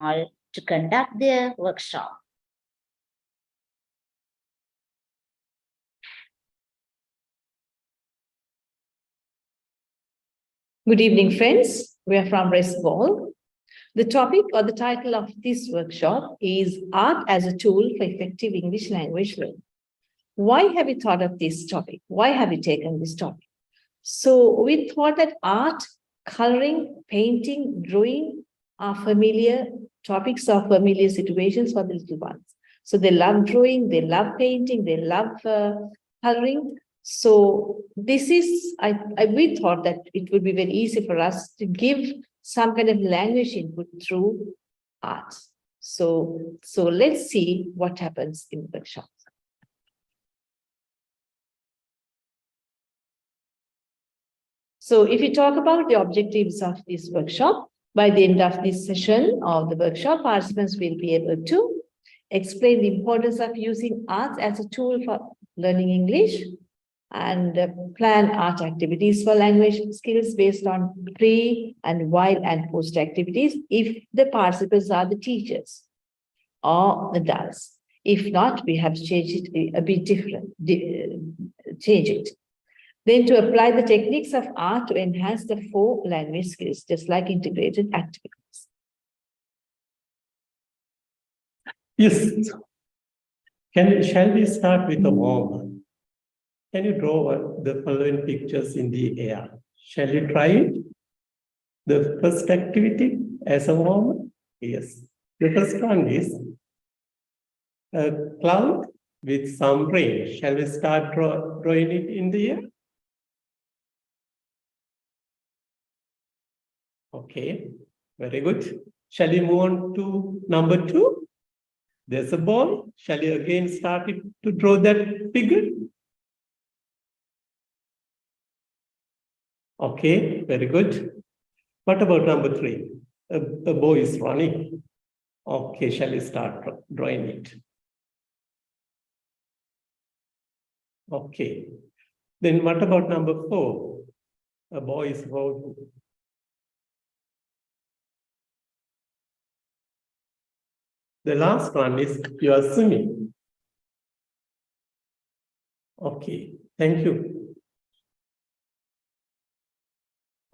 to conduct their workshop. Good evening, friends. We are from RESC. The topic or the title of this workshop is Art as a Tool for Effective English Language Learning. Why have we thought of this topic? Why have we taken this topic? So we thought that art, coloring, painting, drawing are familiar topics or familiar situations for the little ones. So they love drawing, they love painting, they love coloring. So this is, we thought that it would be very easy for us to give some kind of language input through art. So let's see what happens in the workshop. So if you talk about the objectives of this workshop, by the end of this session of the workshop, participants will be able to explain the importance of using art as a tool for learning English and plan art activities for language skills based on pre and while and post activities if the participants are the teachers or the adults. If not, we have changed it a bit different, change it. Then to apply the techniques of art to enhance the 4 language skills, just like integrated activities. Yes. Shall we start with a warm-up? Can you draw the following pictures in the air? Shall we try it? The first activity as a warm-up? Yes. The first one is a cloud with some rain. Shall we start drawing it in the air? Okay, very good. Shall we move on to number 2? There's a ball. Shall you again start it to draw that figure? Okay, very good. What about number 3? A boy is running. Okay, shall we start drawing it? Okay. Then what about number 4? A boy is about. The last one is you are swimming. Okay, thank you.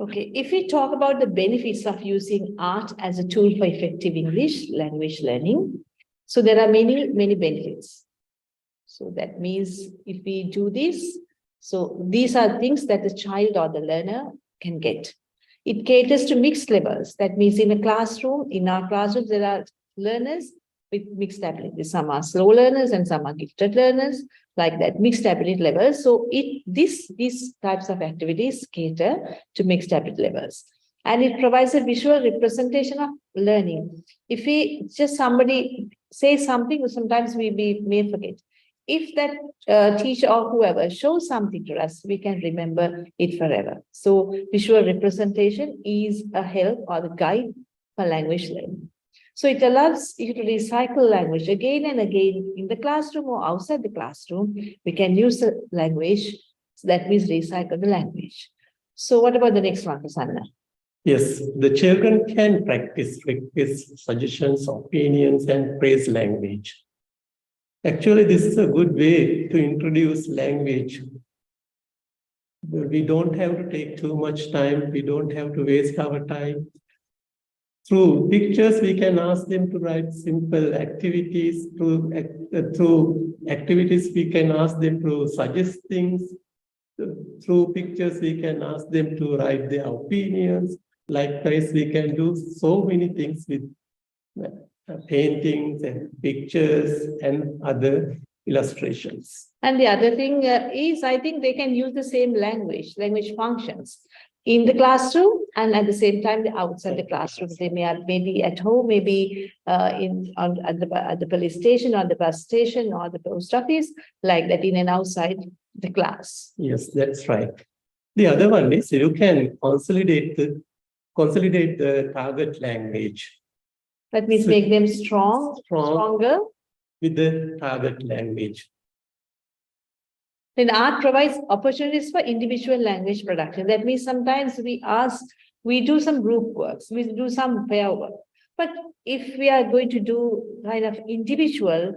Okay, if we talk about the benefits of using art as a tool for effective English language learning, so there are many benefits. So that means if we do this, so these are things that the child or the learner can get. It caters to mixed levels. That means in our classrooms, there are learners with mixed abilities. Some are slow learners and some are gifted learners, like that, mixed ability levels. So these types of activities cater to mixed ability levels. And it provides a visual representation of learning. If we just somebody say something, sometimes we may forget. If that teacher or whoever shows something to us, we can remember it forever. So visual representation is a help or the guide for language learning. So it allows you to recycle language again and again in the classroom or outside the classroom. We can use the language. So that means recycle the language. So what about the next one, Prasanna? Yes, the children can practice requests, suggestions, opinions, and praise language. Actually, this is a good way to introduce language. We don't have to take too much time. We don't have to waste our time. Through pictures, we can ask them to write simple activities. Through activities, we can ask them to suggest things. Through pictures, we can ask them to write their opinions. Likewise, we can do so many things with paintings and pictures and other illustrations. And the other thing is, I think they can use the same language functions in the classroom and at the same time outside the classroom. They maybe at home, maybe at the police station or the bus station or the post office, like that, in and outside the class. Yes, that's right. The other one is you can consolidate the target language. That means make them stronger with the target language. Then art provides opportunities for individual language production. That means sometimes we do some group works, we do some pair work. But if we are going to do kind of individual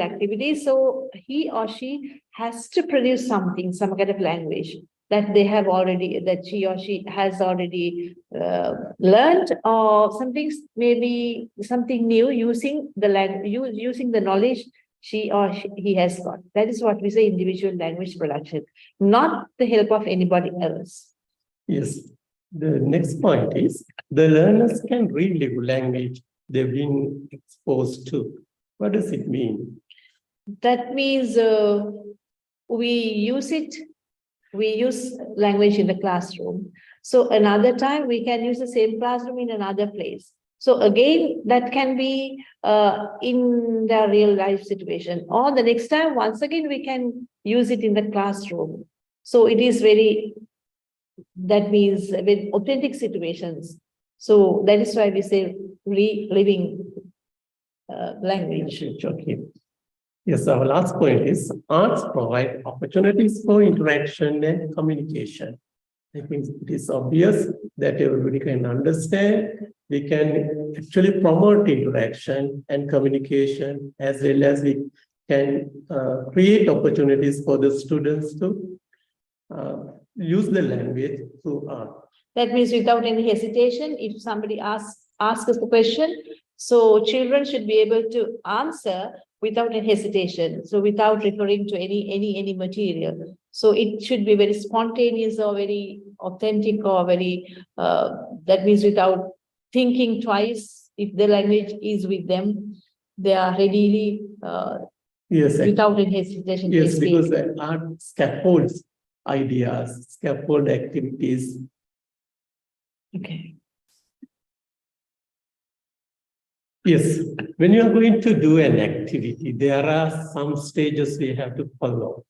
activities, so he or she has to produce something, some kind of language that they have already, that she or she has already learned, or something, maybe something new using the language, using the knowledge he has got. That is what we say individual language production, not the help of anybody else. Yes. The next point is the learners can relive language they've been exposed to. What does it mean? That means we use language in the classroom. So another time we can use the same classroom in another place. So again, that can be in the real life situation, or the next time, once again, we can use it in the classroom. So it is that means with authentic situations. So that is why we say reliving language. Okay. Yes, our last point is arts provide opportunities for interaction and communication. I think it is obvious that everybody can understand. We can actually promote interaction and communication, as well as we can create opportunities for the students to use the language through art. That means without any hesitation, if somebody asks us the question, so children should be able to answer without any hesitation. So without referring to any material. So it should be very spontaneous or very authentic, or very, that means without thinking twice. If the language is with them, they are readily, yes, without any hesitation. Yes, because the art scaffolds ideas, scaffold activities. Okay. Yes, when you are going to do an activity, there are some stages we have to follow.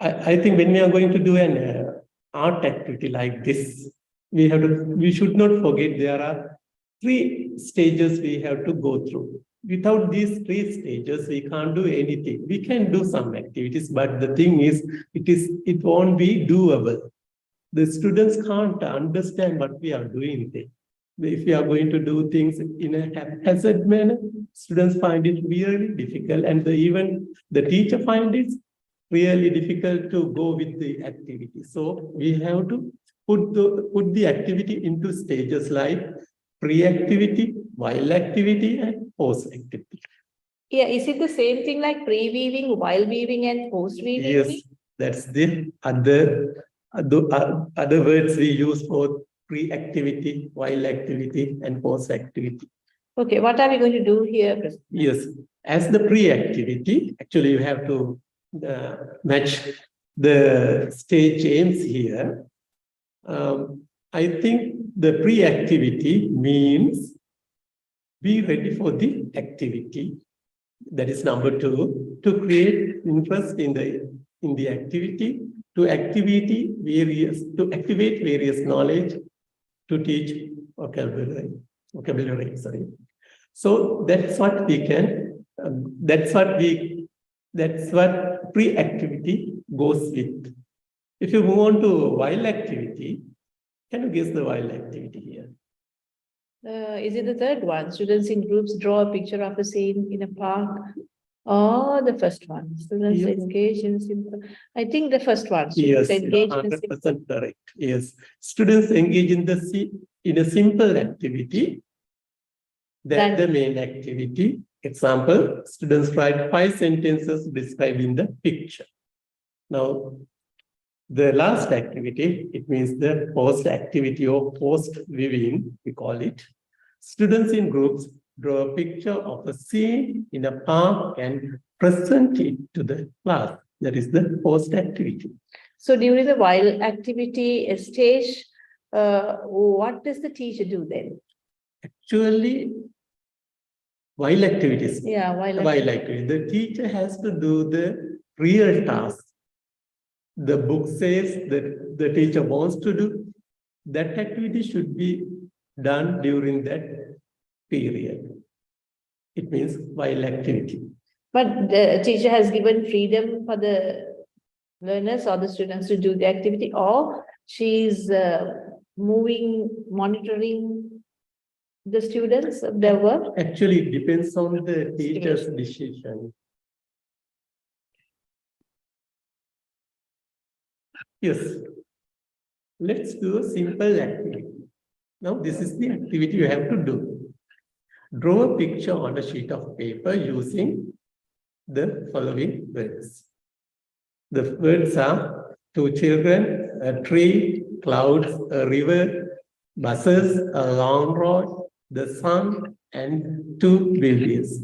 I think when we are going to do an art activity like this, we should not forget there are 3 stages we have to go through. Without these 3 stages, we can't do anything. We can do some activities, but the thing is, it won't be doable. The students can't understand what we are doing there. If we are going to do things in a haphazard manner, students find it really difficult, and even the teacher finds it really difficult to go with the activity. So we have to put the activity into stages like pre-activity, while activity, and post-activity. Yeah, is it the same thing like pre-weaving, while weaving, and post-weaving? Yes, that's the other words we use for pre-activity, while activity, and post-activity. Okay, what are we going to do here? Yes, as the pre-activity, actually you have to match the stage aims here. I think the pre-activity means be ready for the activity. That is number 2, to create interest in the activity, to activate various knowledge, to teach vocabulary. Sorry. So that's what we can. That's what pre-activity goes with. If you move on to while activity, can you guess the while activity here? Is it the third one? Students in groups draw a picture of a scene in a park. Or the first one? Students engage in simple. I think the first one. Yes, engage 100% correct. Yes, students engage in a simple activity. That's the main activity. Example: students write 5 sentences describing the picture. Now, the last activity, it means the post activity or post viewing, we call it. Students in groups draw a picture of a scene in a park and present it to the class. That is the post activity. So during the while activity stage, what does the teacher do then? Actually, while activities. Yeah, while activity. The teacher has to do the real task. The book says that the teacher wants to do. That activity should be done during that period. It means while activity. But the teacher has given freedom for the learners or the students to do the activity, or she's moving, monitoring the students, their work? Actually, it depends on the teacher's decision. Yes. Let's do a simple activity. Now, this is the activity you have to do. Draw a picture on a sheet of paper using the following words. The words are two children, a tree, clouds, a river, buses, a long road, the sun, and two buildings.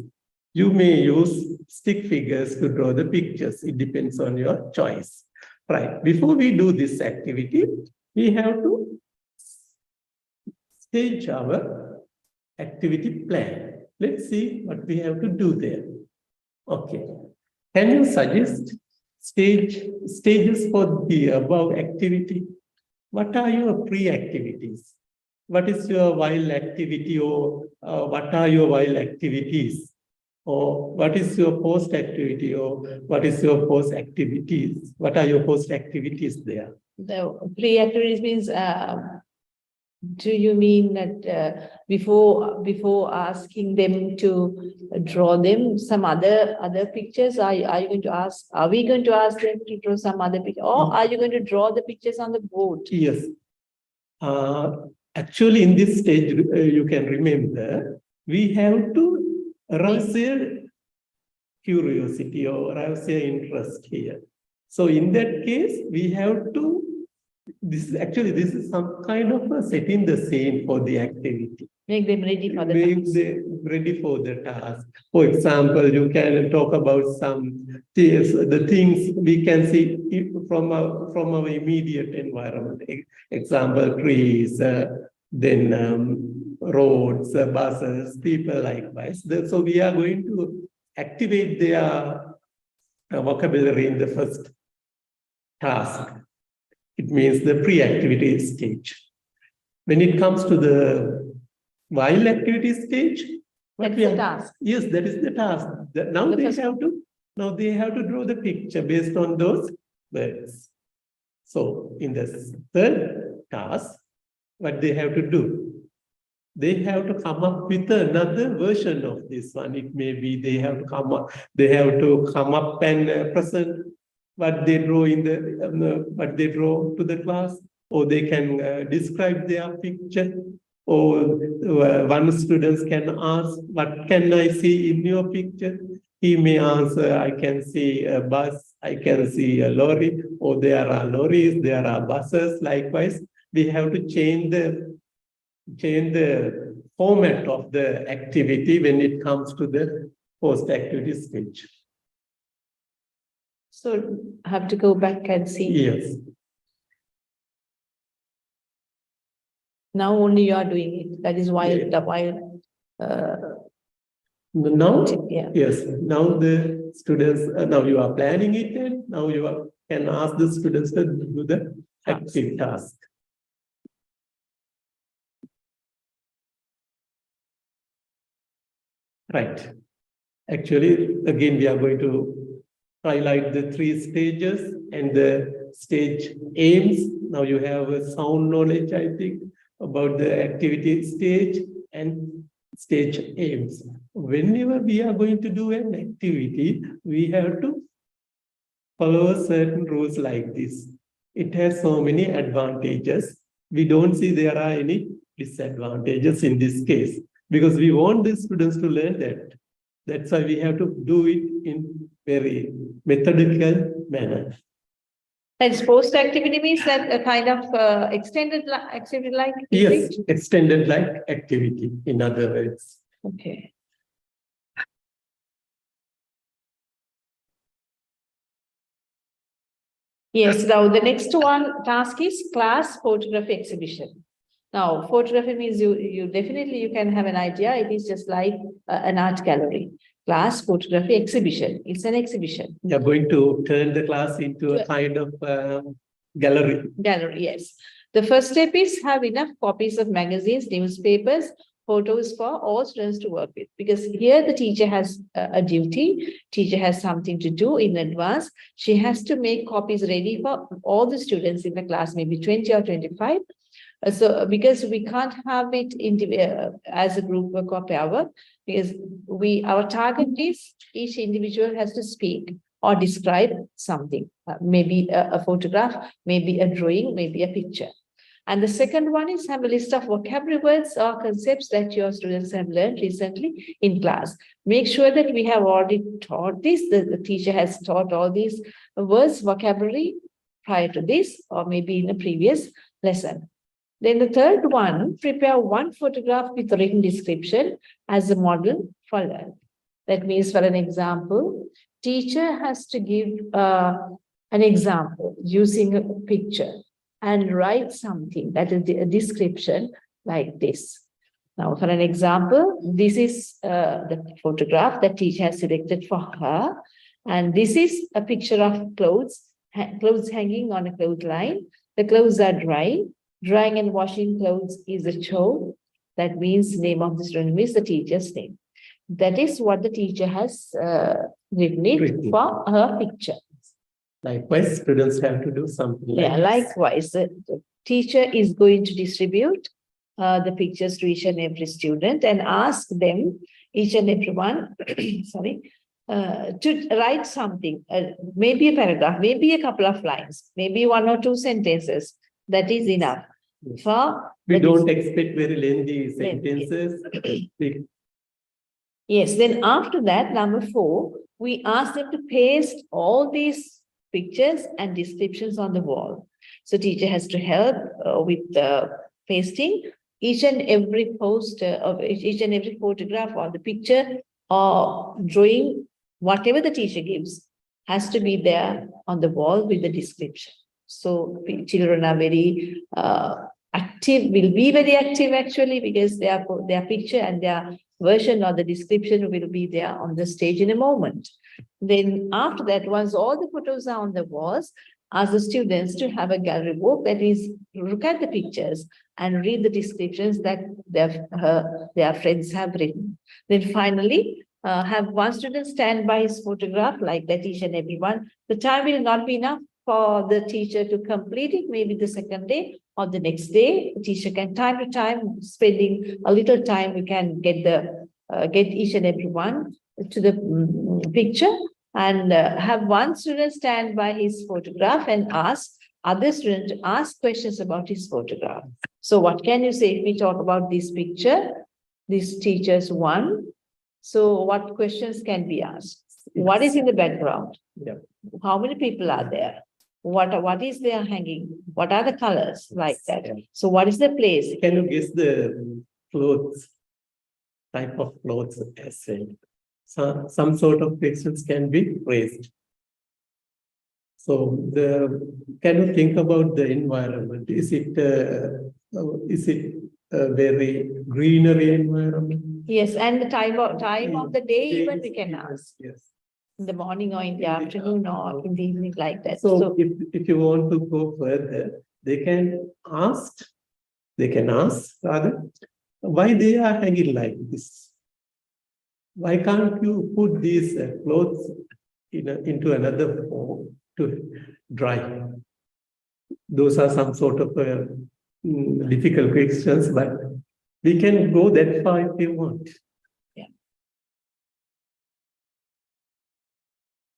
You may use stick figures to draw the pictures. It depends on your choice. Right. Before we do this activity, we have to stage our activity plan. Let's see what we have to do there. Okay. Can you suggest stages for the above activity? What are your pre-activities? What is your while activity, or what are your while activities? Or what is your post activity, or what is your post activities? What are your post activities there? The pre-activities means, do you mean that before asking them to draw them some other pictures? Are you going to ask? Are we going to ask them to draw some other picture, or are you going to draw the pictures on the board? Yes. Actually, in this stage, you can remember, we have to arouse their curiosity or arouse their interest here. So in that case, we have to, this is some kind of a setting the scene for the activity. Make them ready for the Make task. them ready for the task. For example, you can talk about the things we can see from our immediate environment. Example, trees, then roads, buses, people likewise. So we are going to activate their vocabulary in the first task. It means the pre-activity stage. When it comes to the while activity stage, That's the task. Yes, that is the task. Now they have to draw the picture based on those words. So in the third task, what they have to do? They have to come up with another version of this one. It may be they have to come up and present what they draw what they draw to the class, or they can describe their picture, or one student can ask, what can I see in your picture? He may answer, I can see a bus, I can see a lorry, or there are lorries, there are buses. Likewise, we have to change the format of the activity when it comes to the post-activity stage. So I have to go back and see. Yes. Now only you are doing it. That is why Now, yeah. yes, now the students, now you are planning it, and now you can ask the students to do the active task. Right. Actually, again, we are going to highlight the three stages and the stage aims. Now you have a sound knowledge, I think, about the activity stage and stage aims. Whenever we are going to do an activity, we have to follow certain rules like this. It has so many advantages. We don't see there are any disadvantages in this case, because we want the students to learn that. That's why we have to do it in very methodical manner. And post activity means that a kind of extended activity like? Yes, extended like activity, in other words. Okay. Yes, now the next task is class photography exhibition. Now, photography means you definitely can have an idea. It is just like an art gallery. Class photography exhibition. It's an exhibition. You are going to turn the class into a kind of gallery. Gallery, yes. The first step is have enough copies of magazines, newspapers, photos for all students to work with. Because here the teacher has a duty. Teacher has something to do in advance. She has to make copies ready for all the students in the class, maybe 20 or 25. So because we can't have it as a group work or pair work, because our target is each individual has to speak or describe something, maybe a photograph, maybe a drawing, maybe a picture. And the second one is have a list of vocabulary words or concepts that your students have learned recently in class. Make sure that we have already taught this, the teacher has taught all these words, vocabulary prior to this, or maybe in a previous lesson. Then the third one, prepare one photograph with a written description as a model for learning. That means, for an example, teacher has to give an example using a picture and write something that is a description like this. Now, for an example, this is the photograph that teacher has selected for her. And this is a picture of clothes hanging on a clothesline. The clothes are dry. Drying and washing clothes is a chore. That means name of the student is the teacher's name. That is what the teacher has written it for her picture. Likewise, students have to do something like Yeah, likewise, the teacher is going to distribute the pictures to each and every student and ask them, each and every one, sorry, to write something, maybe a paragraph, maybe a couple of lines, maybe one or two sentences. That is enough. We don't expect very lengthy sentences. Yes, then after that, number 4, we ask them to paste all these pictures and descriptions on the wall. So teacher has to help with pasting each and every poster of each and every photograph or the picture or drawing, whatever the teacher gives, has to be there on the wall with the description. So children are very active, will be very active actually, because their picture and their version or the description will be there on the stage in a moment. Then after that, once all the photos are on the walls, ask the students to have a gallery walk, that is, look at the pictures and read the descriptions that their friends have written. Then finally, have one student stand by his photograph like that, each and every one. The time will not be enough for the teacher to complete it, maybe the second day or the next day. The teacher can time to time, spending a little time, we can get each and every one to the picture and have one student stand by his photograph and ask other students to ask questions about his photograph. So what can you say if we talk about this picture, this teacher's one? So what questions can be asked? What is in the background? Yeah. How many people are there? What is there hanging? What are the colors like that? Yeah. So what is the place? Can you guess the clothes, type of clothes as well? So, some sort of pictures can be raised. So can you think about the environment? Is it a very greenery environment? Yes, and the time of the day even we can ask. Yes. In the morning or in the afternoon or in the evening like that. So if you want to go further, they can ask rather, why they are hanging like this. Why can't you put these clothes into another form to dry? Those are some sort of difficult questions, but we can go that far if you want. Yeah.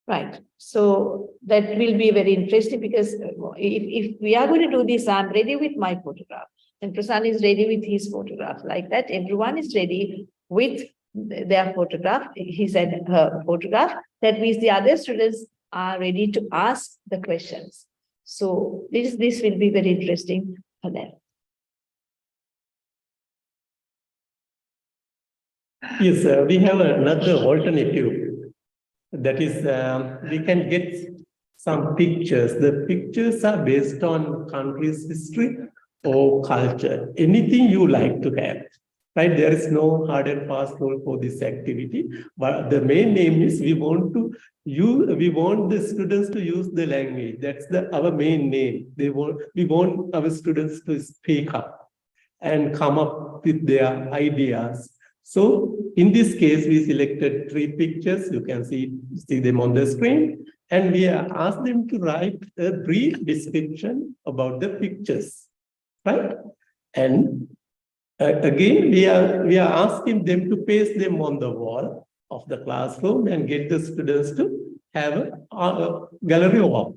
Right. So that will be very interesting, because if we are going to do this, I'm ready with my photograph and Prasanna is ready with his photograph. Like that, everyone is ready with their photograph, his and her photograph. That means the other students are ready to ask the questions. So this will be very interesting for them. Yes, we have another alternative. That is, we can get some pictures. The pictures are based on country's history or culture. Anything you like to have, right? There is no hard and fast rule for this activity. But the main aim is we want the students to use the language. That's our main aim. We want our students to speak up and come up with their ideas. So in this case, we selected 3 pictures. You can see them on the screen. And we asked them to write a brief description about the pictures, right? And again, we are asking them to paste them on the wall of the classroom and get the students to have a gallery walk.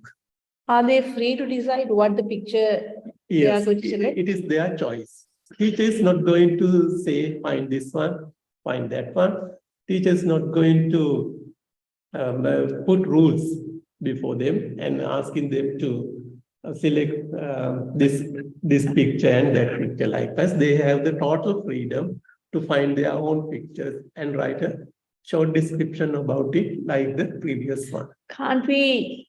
Are they free to decide what the picture they are Yes, going to select? it is their choice. Teacher is not going to say, find this one, find that one. Teacher is not going to put rules before them and asking them to select this picture and that picture. Likewise, they have the total freedom to find their own pictures and write a short description about it like the previous one. Can't we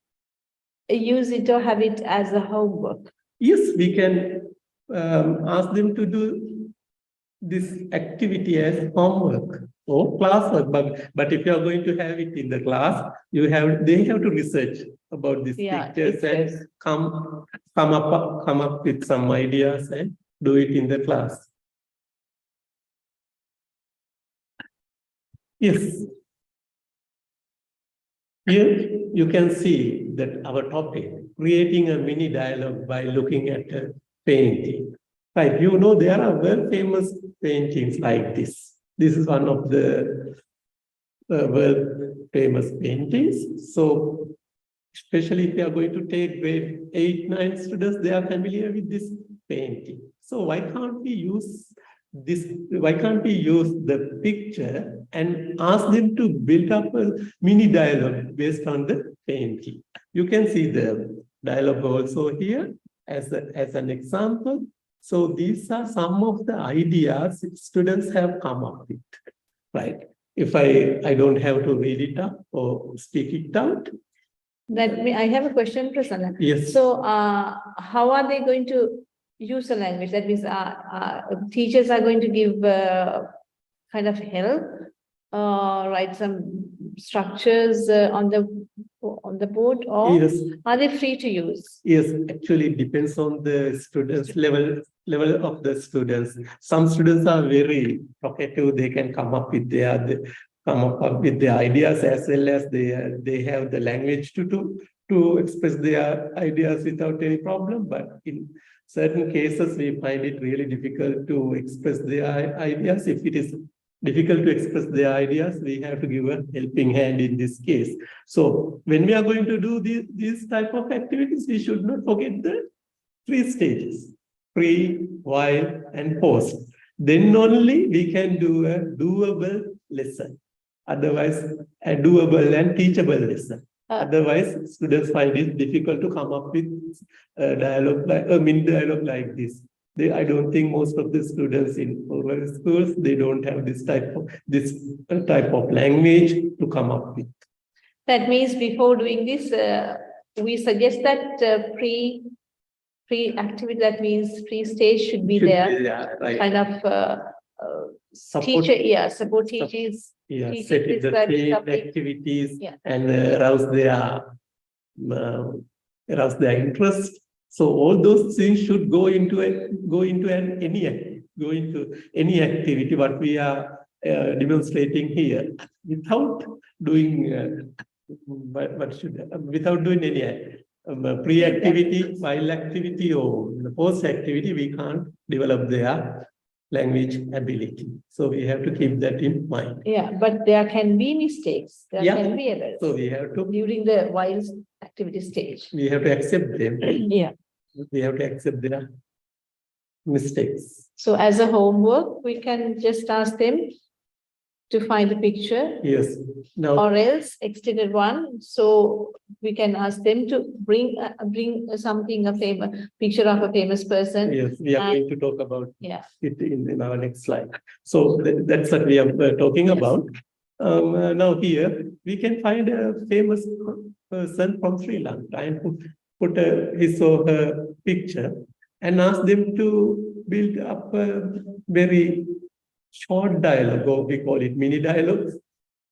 use it or have it as a homework? Yes, we can ask them to do this activity as homework or classwork. But if you are going to have it in the class, they have to research about these pictures and come up with some ideas and do it in the class. Yes. Here you can see that our topic, creating a mini dialogue by looking at a painting. Right, you know, there are very famous paintings like this. This is one of the world famous paintings. So, especially if you are going to take grade 8, 9 students, they are familiar with this painting. So why can't we use this? Why can't we use the picture and ask them to build up a mini dialogue based on the painting? You can see the dialogue also here as an example. So these are some of the ideas students have come up with, right? If I don't have to read it up or speak it out. I have a question, Prasanna. Yes. So how are they going to use the language? That means teachers are going to give kind of help, write some structures on the board, or yes. Are they free to use? Yes, actually it depends on the students level of the students. Some students are very talkative, they can come up with their ideas as well as they have the language to express their ideas without any problem. But in certain cases, we find it really difficult to express their ideas. If it is difficult to express their ideas, we have to give a helping hand in this case. So when we are going to do these type of activities, we should not forget the 3 stages: pre, while, and post. Then only we can do a doable lesson. Otherwise, a doable and teachable lesson. Otherwise, students find it difficult to come up with a dialogue like a mini dialogue like this. I don't think most of the students in rural schools, they don't have this type of language to come up with. That means before doing this, we suggest that pre-activity, that means pre-stage should be there. Right. Kind of support teachers. Yeah, set it the same activities and arouse their interest. So all those things should go into any activity what we are demonstrating here, without doing without doing any pre-activity, while activity, or post-activity. We can't develop their language ability. So we have to keep that in mind. Yeah, but there can be mistakes. There can be errors. So we have to, during the while activity stage, we have to accept them. Yeah. We have to accept their mistakes. So as a homework, we can just ask them to find the picture. Yes. Now, or else extended one. So we can ask them to bring something, a famous picture of a famous person. yes, we are going to talk about it in our next slide. So that's what we are talking about. Now here we can find a famous person from Sri Lanka and put his or her picture and ask them to build up a very short dialogue, or we call it mini dialogues,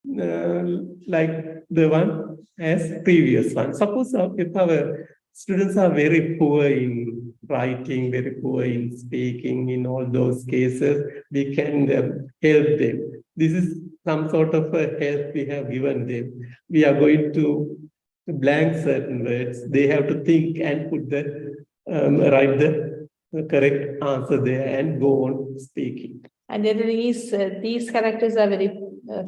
like the one as previous one. Suppose if our students are very poor in writing, very poor in speaking, in all those cases, we can help them. This is some sort of a help we have given them. We are going to blank certain words. They have to think and put write the the correct answer there and go on speaking. And the other thing is, these characters are very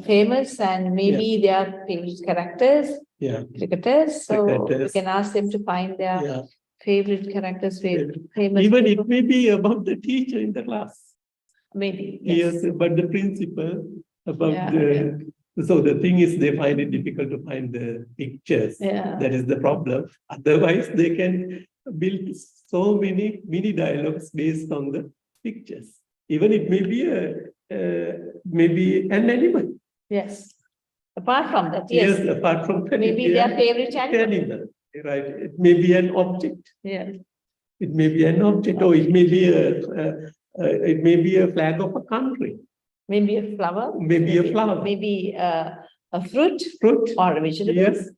famous, and maybe they are favorite characters, Yeah, cricketers. So Cricketers. we can ask them to find their yeah. favorite characters, famous Even people. it may be about the teacher in the class. Maybe, yes. Yes, but the principal about Yeah, the. So the thing is, they find it difficult to find the pictures. Yeah. That is the problem. Otherwise, they can build so many mini dialogues based on the pictures. Even it may be maybe an animal. Yes. Apart from that, yes. Yes, apart from that, Maybe it may their be favorite an animal. animal, right? It may be an object. Yeah. It may be an object, or it may be a flag of a country. Maybe a flower. Maybe a flower. Maybe a fruit Fruit. or a vegetable. Yes.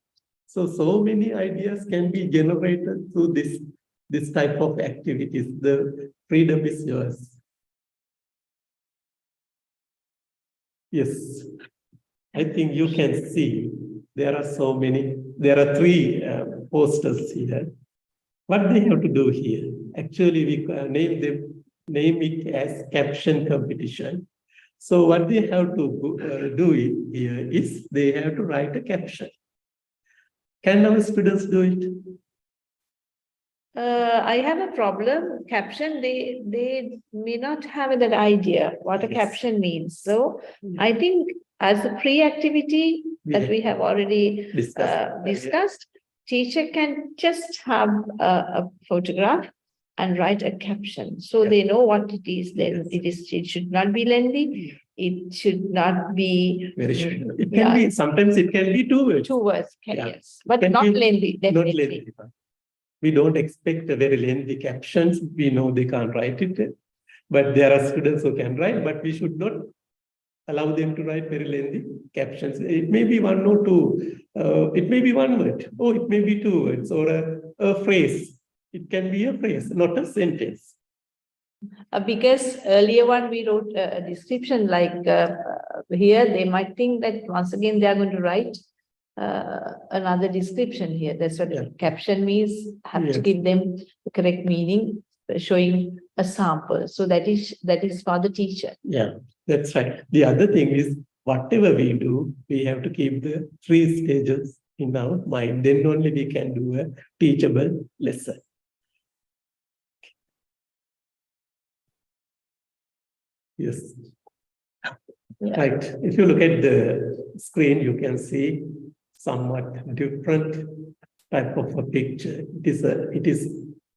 So many ideas can be generated through this type of activities. The freedom is yours. Yes. I think you can see there are so many. There are three posters here. What they have to do here? Actually, we name it as caption competition. So what they have to do here is they have to write a caption. Can our students do it? I have a problem. Caption, they may not have that idea what a Yes. caption means. So I think as a pre-activity that we have already discussed, teacher can just have a photograph and write a caption. So they know what it is. Then it should not be lengthy. It should not be Very short. It can be, sometimes it can be 2 words. 2 words, yes, but Can not be lengthy, Not definitely. lengthy. We don't expect a very lengthy captions. We know they can't write it, but there are students who can write, but we should not allow them to write very lengthy captions. It may be 1 or 2, it may be 1 word, or it may be 2 words, or a phrase. It can be a phrase, not a sentence. Because earlier one we wrote a description like here, they might think that once again they are going to write another description here. That's what caption means, have to give them the correct meaning, showing a sample. So that is for the teacher. Yeah, that's right. The other thing is, whatever we do, we have to keep the 3 stages in our mind. Then only we can do a teachable lesson. Yes. Yeah. Right. If you look at the screen, you can see somewhat different type of a picture. It is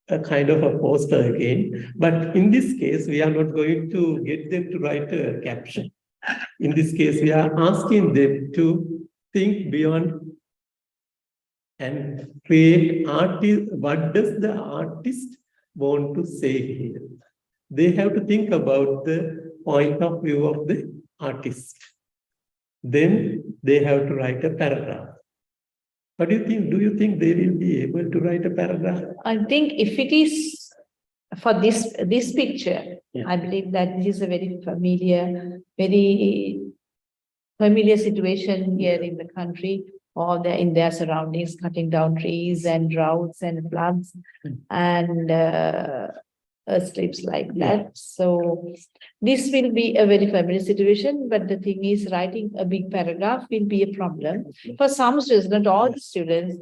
a kind of a poster again, but in this case, we are not going to get them to write a caption. In this case, we are asking them to think beyond and create artist. What does the artist want to say here? They have to think about the point of view of the artist. Then they have to write a paragraph. What do you think? Do you think they will be able to write a paragraph? I think if it is for this picture, I believe that this is a very familiar situation here in the country, or in their surroundings, cutting down trees and droughts and floods and slips like that. So this will be a very familiar situation, but the thing is, writing a big paragraph will be a problem for some students, not all the students,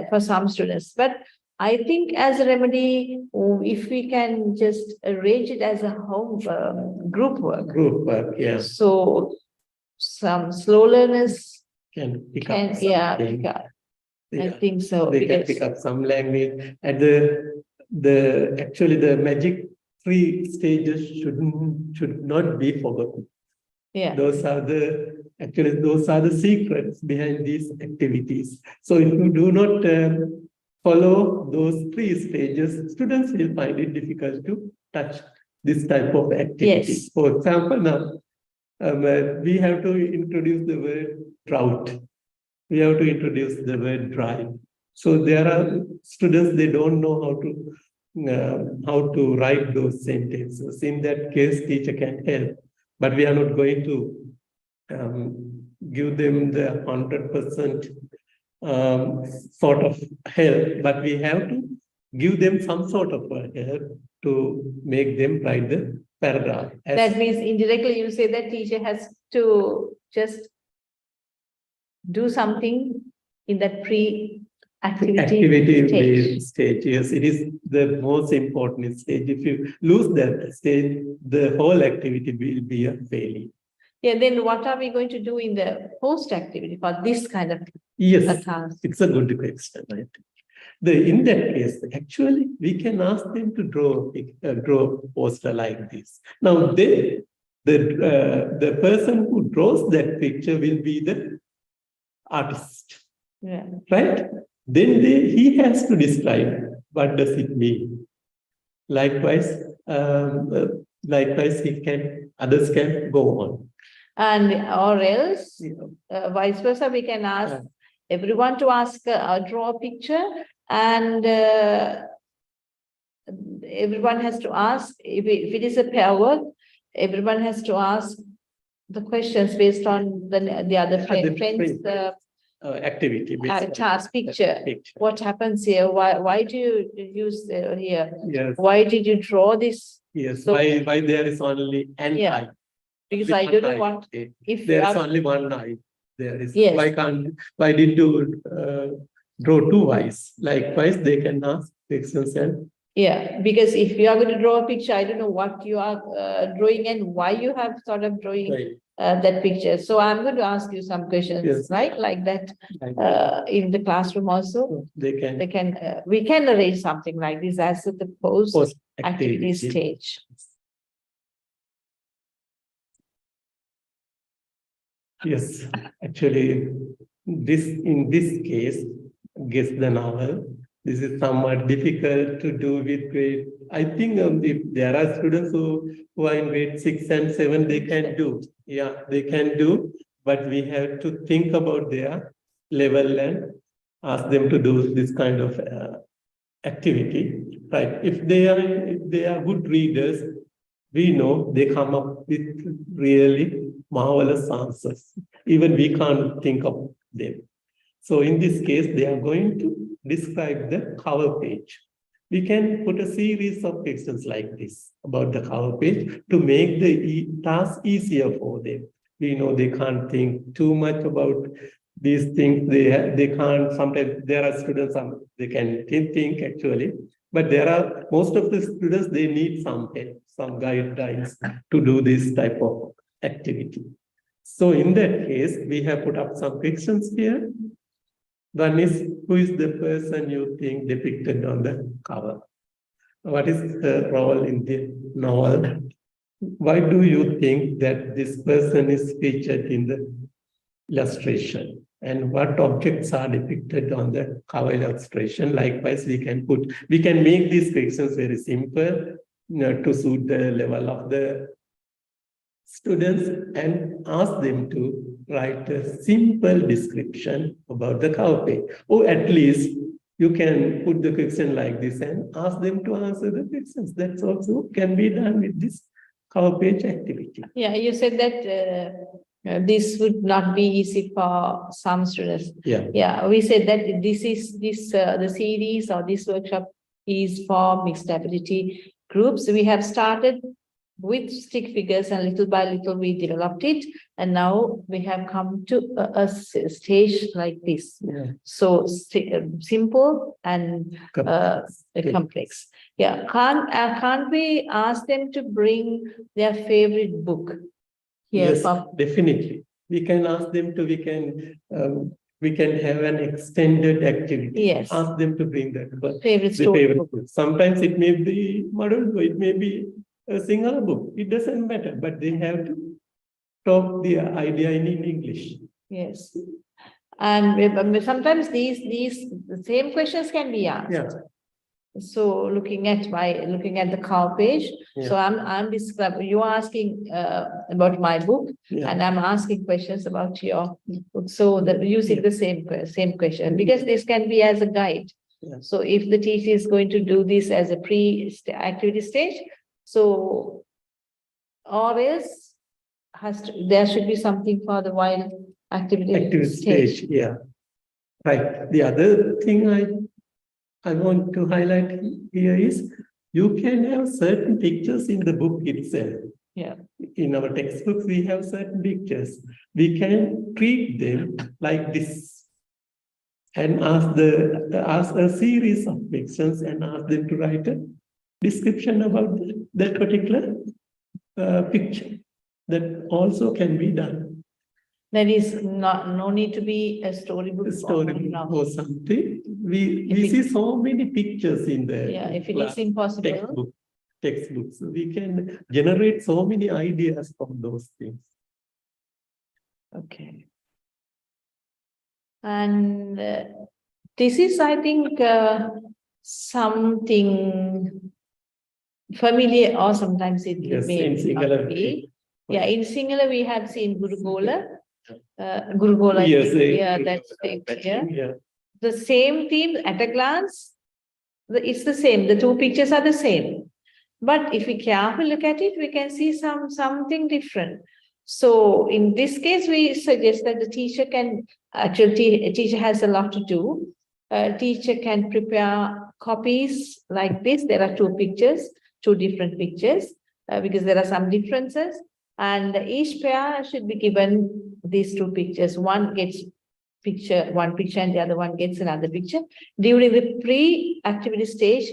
for some students. But I think as a remedy, if we can just arrange it as a home group work. Group work, yes. So some slow learners can pick up. I think so. They can pick up some language. And actually the magic 3 stages should not be forgotten. Yeah. Those are the secrets behind these activities. So if you do not follow those 3 stages, students will find it difficult to touch this type of activity. Yes. For example, now we have to introduce the word drought. We have to introduce the word dry. So there are students, they don't know how to write those sentences. In that case, teacher can help, but we are not going to give them the 100% sort of help, but we have to give them some sort of a help to make them write the paragraph. That means indirectly you say that teacher has to just do something in that activity stage. stage. Yes, it is the most important stage. If you lose that stage, the whole activity will be a failure. Yeah, then what are we going to do in the post activity for this kind of Yes, task? it's a good question. I think. In that case, actually, we can ask them to draw a poster like this. Now, the person who draws that picture will be the artist. Yeah. Right? Then he has to describe what does it mean. Likewise, others can go on. And or else, vice versa, we can ask everyone to draw a picture, and everyone has to ask, if it is a pair work, everyone has to ask the questions based on the other friends activity. task picture. What happens here? Why do you use here? Yes. Why did you draw this? Yes. So, why there is only an eye? Because I don't know what if there is only one eye. There is. Yes. Why did you draw two eyes? Likewise, they can ask questions and. Yeah, because if you are going to draw a picture, I don't know what you are drawing and why you have sort of drawing that picture. So I'm going to ask you some questions, right? Like that in the classroom also. We can arrange something like this as the post activity stage. Yes, actually, in this case, guess the novel. This is somewhat difficult to do with grade. I think if there are students who are in grade 6 and 7, they can do. Yeah, they can do, but we have to think about their level and ask them to do this kind of activity. Right? If they are good readers, we know they come up with really marvelous answers. Even we can't think of them. So in this case, they are going to describe the cover page. We can put a series of questions like this about the cover page to make the task easier for them. We know they can't think too much about these things. They can't, sometimes there are students, they can think actually, but there are, most of the students, they need some help, some guidelines to do this type of activity. So in that case, we have put up some questions here. One is, who is the person you think depicted on the cover? What is the role in the novel? Why do you think that this person is featured in the illustration? And what objects are depicted on the cover illustration? Likewise, we can make these questions very simple to suit the level of the students and ask them to write a simple description about the cover page. Or at least you can put the question like this and ask them to answer the questions. That also can be done with this cover page activity. Yeah, you said that this would not be easy for some students. Yeah, we said that the series or this workshop is for mixed ability groups. We have started with stick figures, and little by little we developed it, and now we have come to a stage like this. So simple and complex. Yeah, can't we ask them to bring their favorite book here? Yes, definitely. We can ask them to. We can have an extended activity. Yes. Ask them to bring that favorite book. Sometimes it may be modern, it may be a single book. It doesn't matter, but they have to talk the idea in English. Yes. And sometimes these the same questions can be asked. Yeah. So looking at the cover page, so I'm describing, you are asking about my book, and I'm asking questions about your book. So that using the same question, because this can be as a guide. So if the teacher is going to do this as a pre-activity stage, so or else there should be something for the while activity stage. Yeah. Right. The other thing I want to highlight here is you can have certain pictures in the book itself. Yeah. In our textbooks, we have certain pictures. We can treat them like this and ask a series of questions and ask them to write a description about that particular picture. That also can be done. There is no need to be a storybook. Storybook or something. We If see so many pictures in the Yeah, if it class is impossible. textbooks. We can generate so many ideas from those things. Okay. And this is, I think, something familiar, or sometimes it Yes, may in not singular. be. Yeah, in singular we have seen Gurugola. Gurugola, Yes, yeah, that's it. Yeah. The same theme at a glance, it's the same. The two pictures are the same. But if we carefully look at it, we can see something different. So in this case, we suggest that the teacher can, actually, a teacher has a lot to do. A teacher can prepare copies like this. There are two pictures, two different pictures, because there are some differences. And each pair should be given these two pictures. One gets one picture and the other one gets another picture. During the pre-activity stage,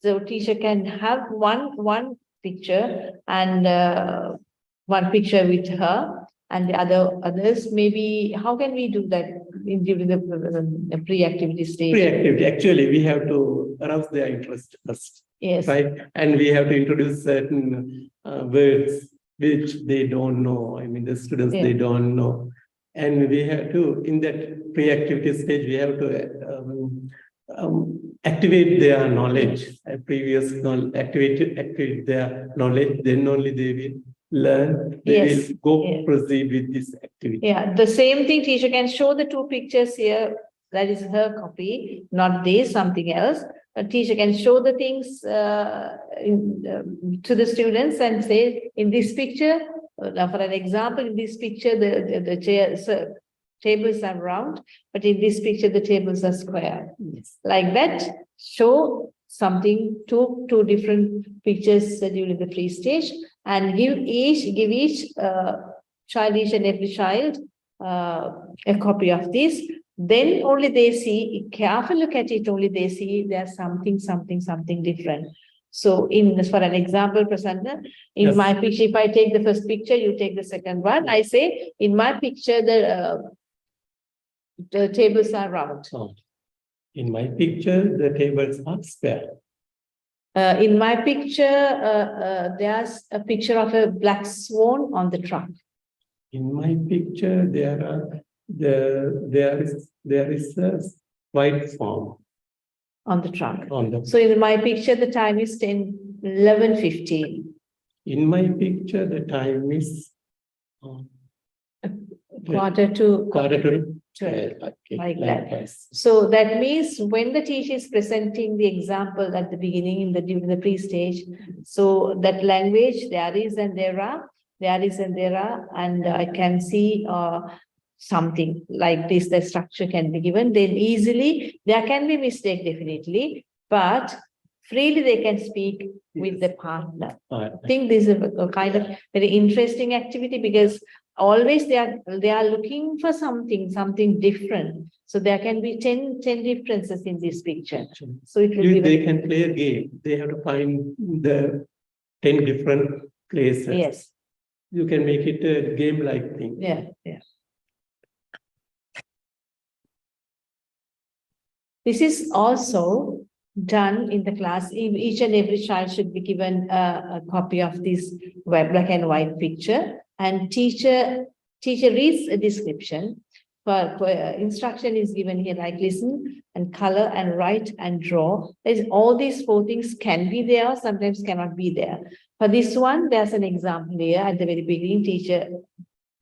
so teacher can have one picture and one picture with her, and the others maybe. How can we do that during the pre-activity stage? Pre-activity, actually, we have to arouse their interest first. Yes. Right, and we have to introduce certain words which they don't know. I mean, the students, they don't know. And we have to, in that pre-activity stage, we have to activate their knowledge, activate their knowledge, then only they will learn, they will proceed with this activity. Yeah, the same thing, teacher can show the two pictures here. That is her copy, not this, something else. A teacher can show the things to the students and say, in this picture, for an example, in this picture, the chairs, tables are round, but in this picture, the tables are square. Yes. Like that, show something, two different pictures during the pre-stage, and give each child, each and every child, a copy of this. Then only they see, carefully look at it, only they see there's something different. So for an example, Prasanna, in my picture, if I take the first picture, you take the second one. I say, in my picture, the tables are round. In my picture, the tables are square. In my picture, there's a picture of a black swan on the truck. In my picture, there is a white swan on the truck. So in my picture, the time is 11:15. In my picture, the time is quarter to 12. Like that. So that means when the teacher is presenting the example at the beginning during the pre-stage, so that language, there is and there are, and I can see something like this, the structure can be given, then easily, there can be mistake definitely, but freely they can speak with the partner. I think this is a kind of very interesting activity, because always they are looking for something different. So there can be 10 differences in this picture. So it will be they can play a game. They have to find the 10 different places. Yes. You can make it a game-like thing. Yeah. This is also done in the class. Each and every child should be given a copy of this black and white picture, and teacher reads a description. For instruction is given here, like listen and color and write and draw. All these four things can be there, sometimes cannot be there. For this one, there's an example here at the very beginning. Teacher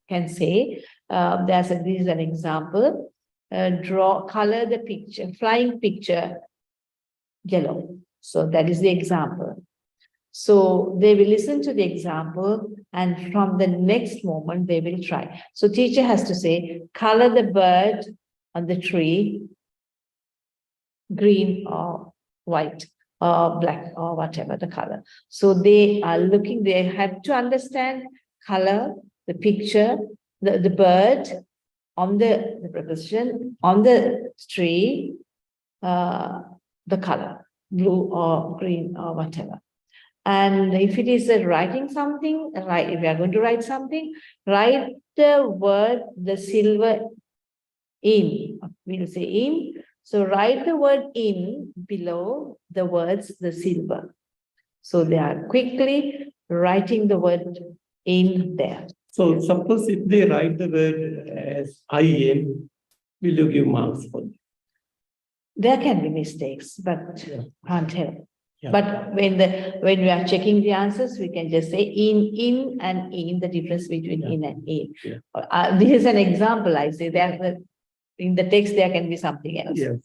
can say, this is an example. Color the picture, flying picture, yellow. So that is the example. So they will listen to the example, and from the next moment they will try. So teacher has to say, color the bird on the tree green or white or black or whatever the color. So they are looking, they have to understand color, the picture, the bird on the preposition, on the tree, the color, blue or green or whatever. And if it is writing something, right, if we are going to write something, write the word, the silver in, we'll say in. So write the word in below the words, the silver. So they are quickly writing the word in there. So suppose if they write the word as IN, will you give marks for them? There can be mistakes, but can't help. Yeah. But when we are checking the answers, we can just say in and in, the difference between in and in. Yeah. This is an example. I say that in the text there can be something else. Yes.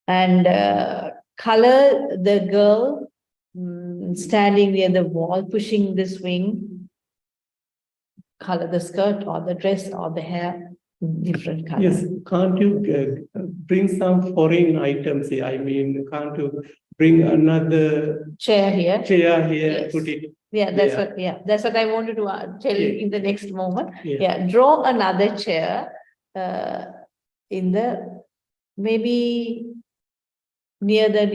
And color, the girl standing near the wall, pushing the swing. Color the skirt or the dress or the hair, different color. Yes, can't you bring some foreign items here? I mean, can't you bring another Chair here. chair here, Yes. put it? Yeah, that's what I wanted to tell you in the next moment. Yeah. Draw another chair in the maybe near the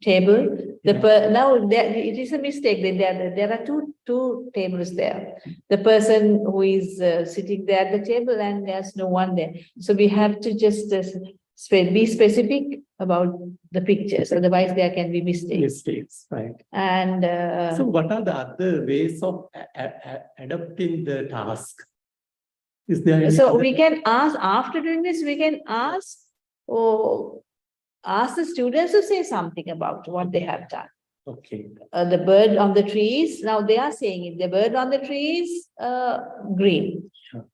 table. Now it is a mistake. There are two tables there. The person who is sitting there at the table, and there's no one there. So we have to just be specific about the pictures. Otherwise, there can be mistakes. Mistakes, right? And so, what are the other ways of adapting the task? Is there any so other? we can ask, after doing this, we can ask the students to say something about what they have done. Okay. The bird on the trees, now they are saying it, the bird on the trees, green. Sure.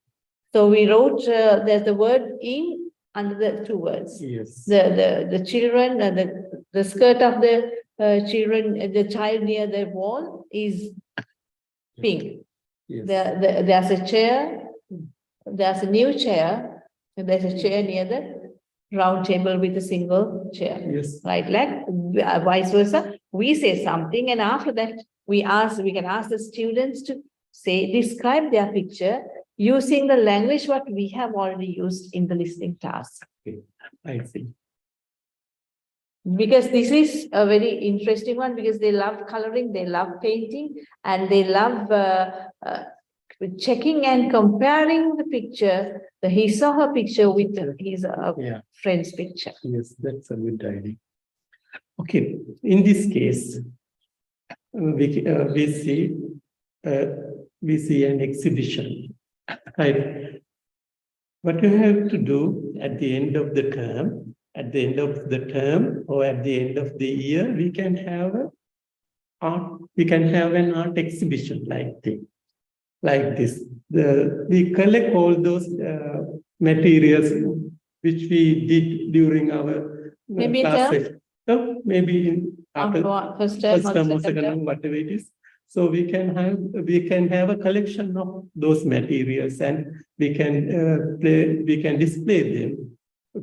So we wrote, there's the word in under the two words. Yes. The children, the skirt of the children, the child near the wall is pink. Yes. There's a chair, there's a new chair, and there's a chair near the round table with a single chair. Yes. Right, like vice versa. We say something, and after that, we can ask the students to describe their picture using the language what we have already used in the listening task. Okay. I see. Because this is a very interesting one, because they love coloring, they love painting, and they love checking and comparing the picture, he saw her picture with his friend's picture. Yes, that's a good idea. Okay, in this case, we see an exhibition. Right? What you have to do at the end of the term, or at the end of the year, we can have an art exhibition like this. We collect all those materials which we did during our classes. So maybe in after first term or second term, whatever it is. So we can have a collection of those materials, and we can display them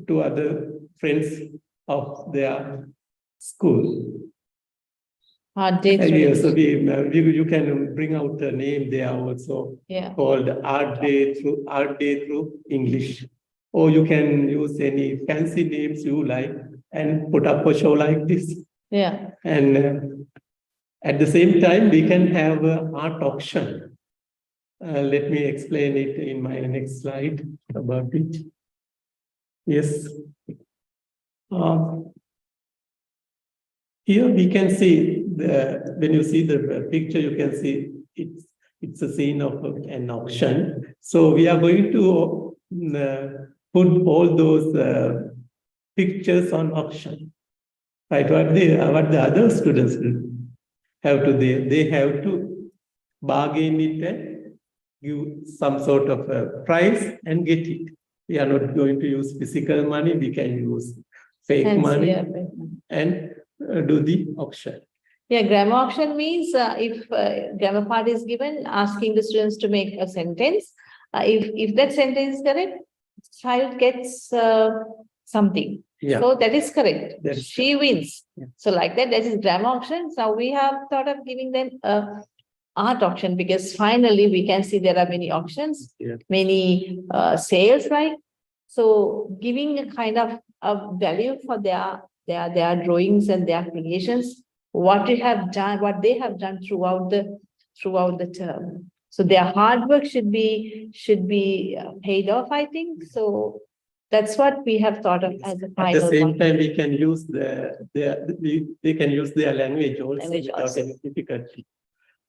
to other friends of their school. So you can bring out the name there also, called Art Day through English, or you can use any fancy names you like and put up a show like this. Yeah. And at the same time, we can have an art auction. Let me explain it in my next slide about it. Yes. Here we can see when you see the picture, you can see it's a scene of an auction. So we are going to put all those pictures on auction. Right? What the other students have to they have to bargain it and give some sort of a price and get it. We are not going to use physical money. We can use fake money and do the auction. Yeah, grammar auction means if grammar part is given, asking the students to make a sentence. If that sentence is correct, child gets something. Yeah. So that is correct. That is She wins. Yeah. So like that is grammar auction. Now we have thought of giving them a art auction, because finally we can see there are many auctions, Yeah. many sales, right? So giving a kind of a value for their drawings and their creations, what they have done throughout the term. So their hard work should be paid off, I think. So that's what we have thought of as a At final the same one. time, we can use they can use their language also Language without also. any difficulty.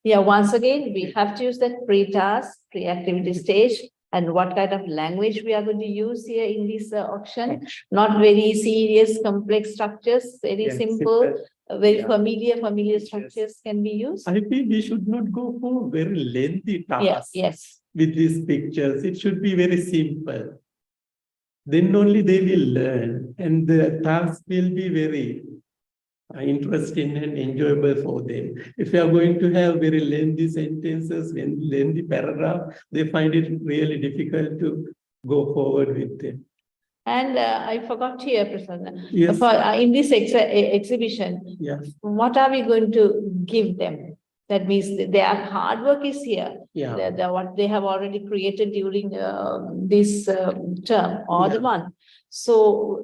Yeah, once again, we have to use that pre-task, pre-activity stage, and what kind of language we are going to use here in this auction. Not very serious, complex structures, very Yes, simple, simple. very Yeah. familiar structures can be used. I feel we should not go for very lengthy tasks Yes. with these pictures. It should be very simple. Then only they will learn, and the task will be very interesting and enjoyable for them. If you are going to have very lengthy sentences, lengthy paragraph, they find it really difficult to go forward with them. And I forgot here, Prasanna. Yes. For, in this exhibition, Yeah. what are we going to give them? That means their hard work is here. Yeah. What they have already created during this term or the Yeah. month. So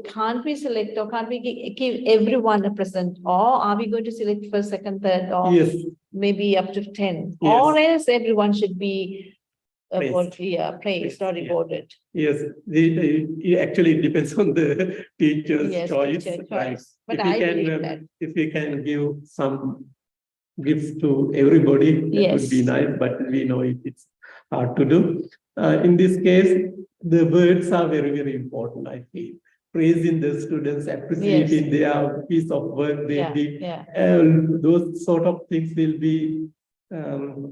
can't we select, or can't we give everyone a present, or are we going to select first, second, third, or Yes. maybe up to 10? Yes. Or else everyone should be Praised. praised or Yeah. rewarded. Yes, it actually depends on the teacher's Yes, choice. teacher Right? choice. But I believe that. If we can give some gifts to everybody, that would be Yes. nice, but we know it's hard to do. In this case, the words are very, very important, I feel. Praising the students, appreciating their piece of work they did. Those sort of things will be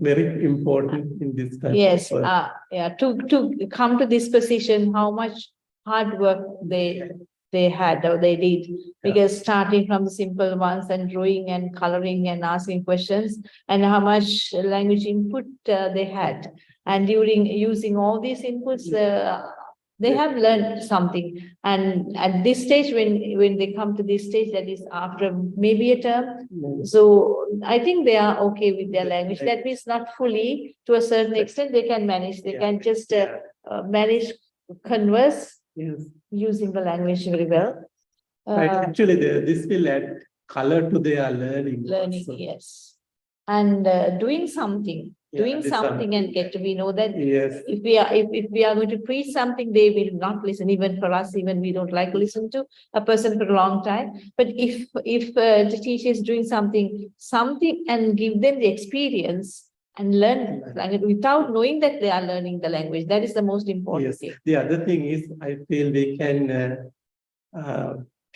very important in this type Yes, of work. to come to this position, how much hard work they had or they did, because starting from the simple ones and drawing and coloring and asking questions, and how much language input they had, and during using all these inputs, they have learned something. And at this stage, when they come to this stage, that is after maybe a term, so I think they are okay with their language. That means not fully, to a certain extent, they can manage. They can just manage, converse using the language very well. Actually, this will add color to their learning. Learning, also. yes. And doing something. And we know that if we are going to preach something, they will not listen. Even for us, even we don't like to listen to a person for a long time. But if the teacher is doing something and give them the experience and learn language without knowing that they are learning the language, that is the most important thing. The other thing is, I feel we can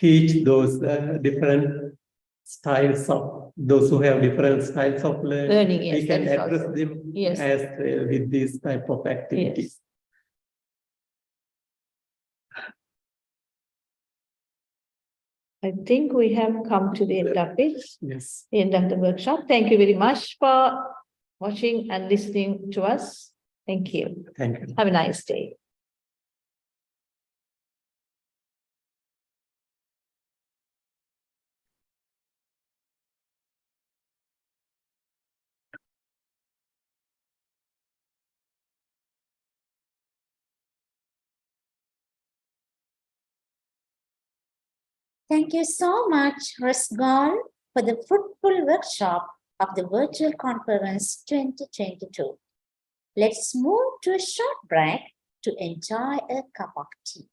teach those different styles of those who have different styles of learning. Yes, we can that is address also. them Yes. as well with these type of activities. I think we have come to the end of it. Yes. The end of the workshop. Thank you very much for watching and listening to us. Thank you. Thank you. Have a nice day. Thank you so much, RESC, for the fruitful workshop of the Virtual Conference 2022. Let's move to a short break to enjoy a cup of tea.